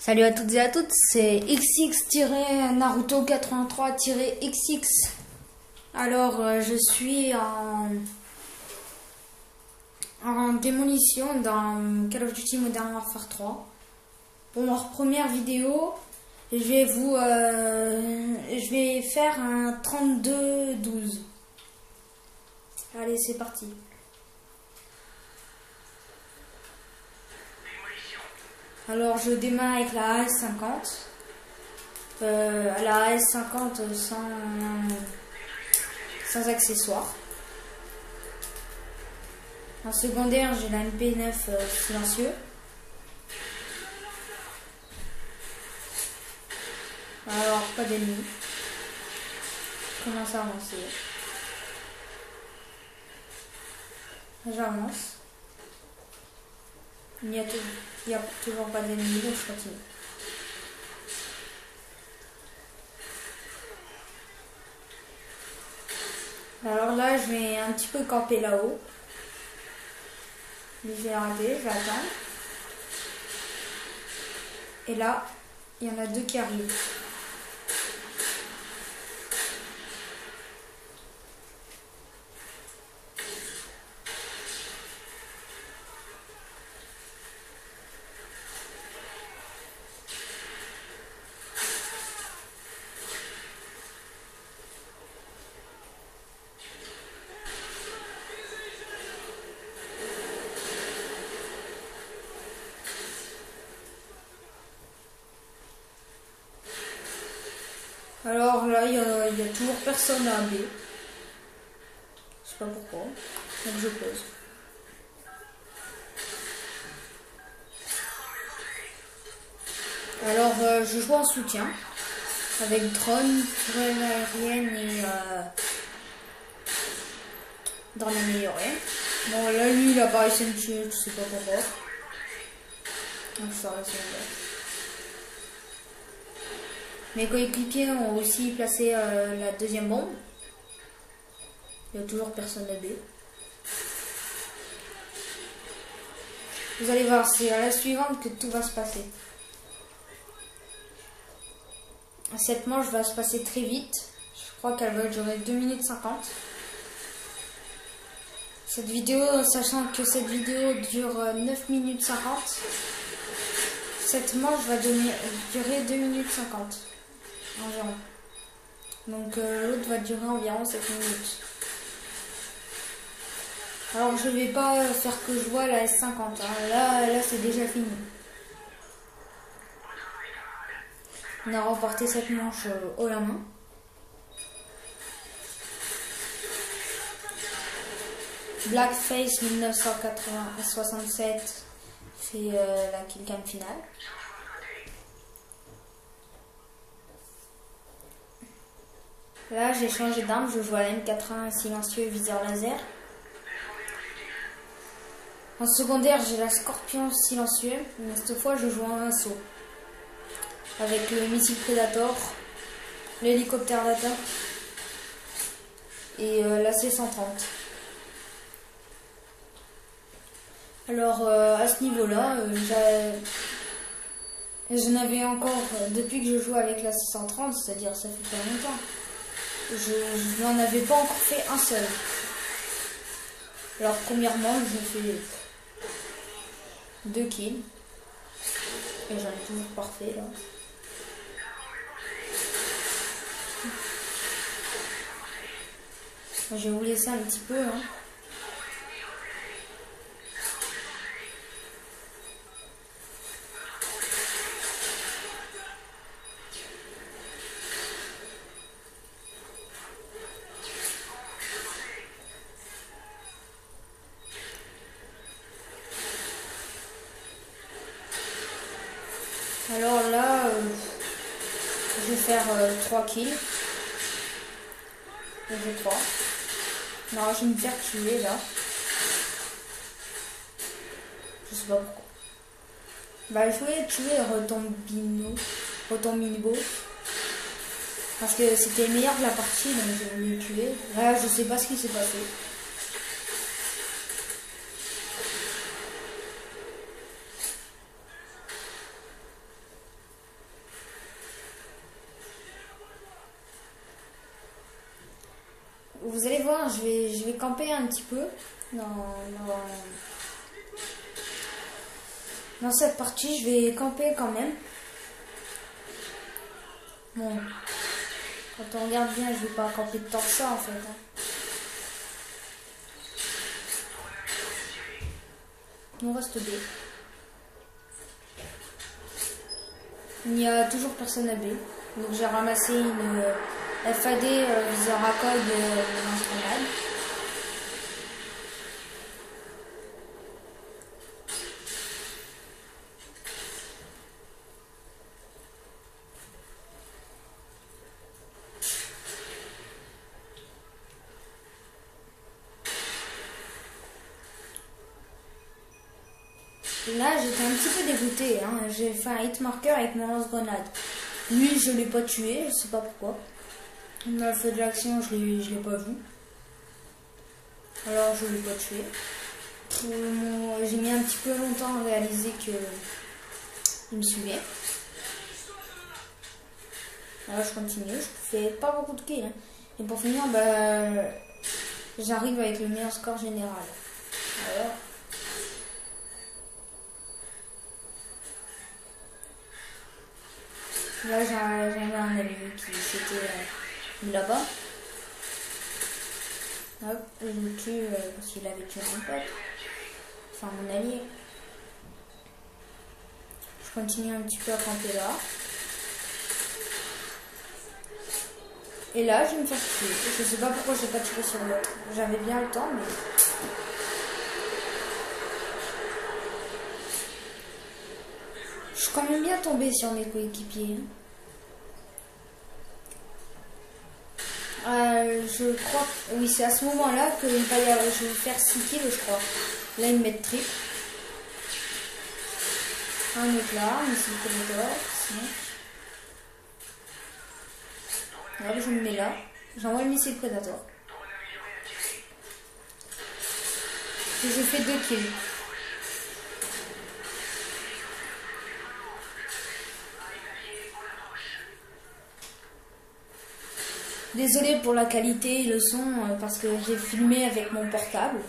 Salut à toutes et à toutes, c'est XX-Naruto83-XX. Alors, je suis en démolition dans Call of Duty Modern Warfare 3. Pour ma première vidéo, je vais faire un 32-12. Allez, c'est parti. Alors je démarre avec la AS50. La AS50 sans accessoires. En secondaire, j'ai la MP9 silencieux. Alors, pas d'ennemis. Je commence à avancer. J'avance. Il n'y a toujours pas d'ennemis, donc je continue. Alors là, je vais un petit peu camper là-haut. Je vais arrêter, je vais attendre. Et là, il y en a deux qui arrivent. Alors là, il y a toujours personne à B. Je sais pas pourquoi. Donc je pose. Alors je joue en soutien. Avec drone, tourelle aérienne et drone amélioré. Bon là lui il a pas réussi à me tuer, je sais pas pourquoi. Donc je sors la secondaire. Mes coéquipiers ont aussi placé la deuxième bombe. Il n'y a toujours personne à B. Vous allez voir, c'est à la suivante que tout va se passer. Cette manche va se passer très vite. Je crois qu'elle va durer 2 minutes 50. Cette vidéo, sachant que cette vidéo dure 9 minutes 50, cette manche va durer 2 minutes 50. Environ. Donc l'autre va durer environ 7 minutes. Alors je vais pas faire que je vois la S50. Hein. Là c'est déjà fini. On a remporté cette manche haut la main. Blackface 1967 fait la killcam finale. Là j'ai changé d'arme, je joue à la M80 silencieux viseur laser. En secondaire j'ai la Scorpion silencieux, mais cette fois je joue en assaut. Avec le missile Predator, l'hélicoptère d'attaque et la C-130. Alors à ce niveau-là, je n'avais encore, depuis que je joue avec la C-130, c'est-à-dire ça fait pas longtemps, je n'en avais pas encore fait un seul. Alors premièrement, je fais 2 kills. Et j'en ai toujours parfait là. Je vais vous laisser un petit peu. Hein. Alors là, je vais faire 3 kills. J'ai 3. Non, je vais me faire tuer là. Je sais pas pourquoi. Bah, je voulais tuer Rotombino. Parce que c'était le meilleur de la partie, donc je voulais le tuer. Là, je sais pas ce qui s'est passé. vous allez voir, je vais camper un petit peu dans cette partie. Je vais camper quand même. Bon, quand on regarde bien, je vais pas camper tant que ça en fait. Il nous reste 2. Il n'y a toujours personne à B. Donc j'ai ramassé une FAD viseur à code lance-grenade. Là, j'étais un petit peu dégoûté. Hein. J'ai fait un hit marker avec mon lance-grenade. Lui, je l'ai pas tué, je sais pas pourquoi. Il m'a fait de l'action, je l'ai pas vu. Alors, je l'ai pas tué. J'ai mis un petit peu longtemps à réaliser que il me suivait. Alors, je continue. Je fais pas beaucoup de kills. Hein. Et pour finir, j'arrive avec le meilleur score général. Alors. Là, j'avais un ami qui s'était mis là-bas. Hop, je le tue parce qu'il avait tué mon pote. Enfin, mon allié. Je continue un petit peu à camper là. Et là, je vais me faire tuer. Je sais pas pourquoi j'ai pas tiré sur l'autre. J'avais bien le temps, mais... Je suis quand même bien tombé sur mes coéquipiers. Je crois que oui, c'est à ce moment-là que je vais faire 6 kills, je crois. Là, ils me mettent triple. Un autre là, un missile Predator. Là, je me mets là. J'envoie le missile Predator. Et j'ai fait 2 kills. Désolée pour la qualité et le son parce que j'ai filmé avec mon portable.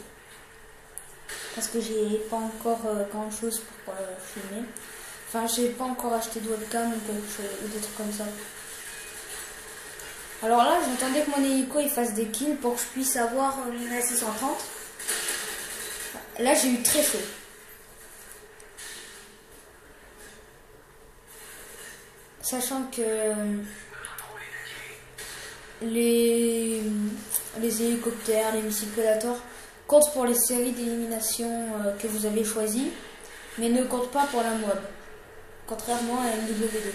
Parce que j'ai pas encore grand chose pour filmer. Enfin, j'ai pas encore acheté de webcam ou quelque chose, ou des trucs comme ça. Alors là, j'attendais que mon hélico il fasse des kills pour que je puisse avoir une AC-130. Là, j'ai eu très chaud. Sachant que les hélicoptères, les missiles Predator comptent pour les séries d'élimination que vous avez choisies, mais ne comptent pas pour la MOAB, contrairement à MW2.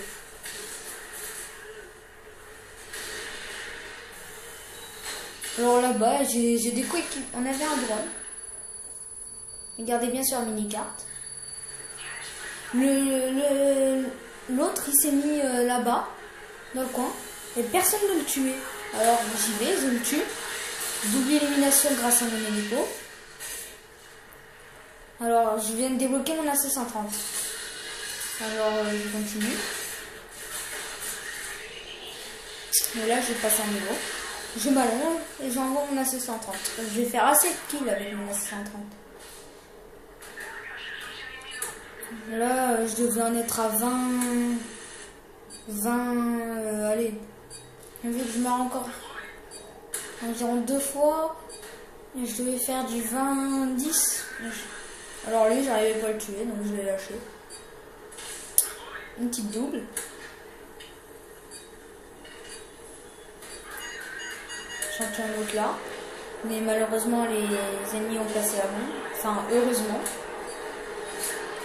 Alors là-bas, j'ai des coéquipiers. On avait un drone. Regardez bien sur la mini-carte. L'autre, il s'est mis là-bas, dans le coin, et personne ne le tuait. Alors j'y vais, je le tue. Double élimination grâce à mon hélico. Alors je viens de débloquer mon AC-130. Alors je continue. Et là je passe un niveau. Je m'allonge et j'envoie mon AC-130. Je vais faire assez de kills avec mon AC-130. Là je devais en être à 20... allez. Vu que je meurs encore environ 2 fois, et je devais faire du 20-10. Alors lui, j'arrivais pas à le tuer, donc je l'ai lâché. Une petite double. J'en tue un autre là. Mais malheureusement, les ennemis ont placé la bombe. Enfin, heureusement.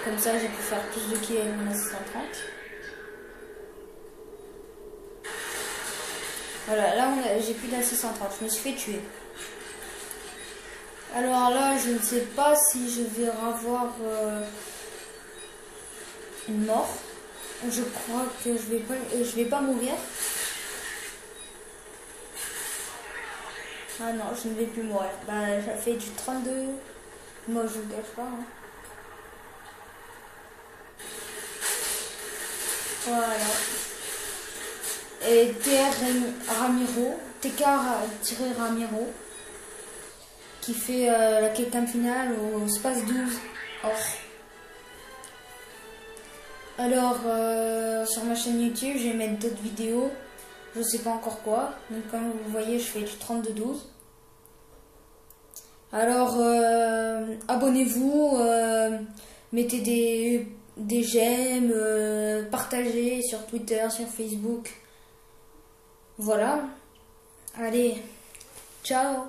Comme ça, j'ai pu faire plus de kills avec mon AC-130. Voilà, là j'ai plus d'AC-130, je me suis fait tuer. Alors là, je ne sais pas si je vais avoir une mort. Je crois que je vais pas mourir. Ah non, je ne vais plus mourir. Bah, ça fait du 32. Moi, je vous gâche pas. Hein. Voilà. Et TR Ramiro, Tekar-Ramiro qui fait la quête finale au space 12 or. Alors sur ma chaîne YouTube, je vais mettre d'autres vidéos, je sais pas encore quoi. Donc comme vous voyez, je fais du 32-12. Alors abonnez-vous, mettez des j'aime, partagez sur Twitter, sur Facebook. Voilà. Allez, ciao.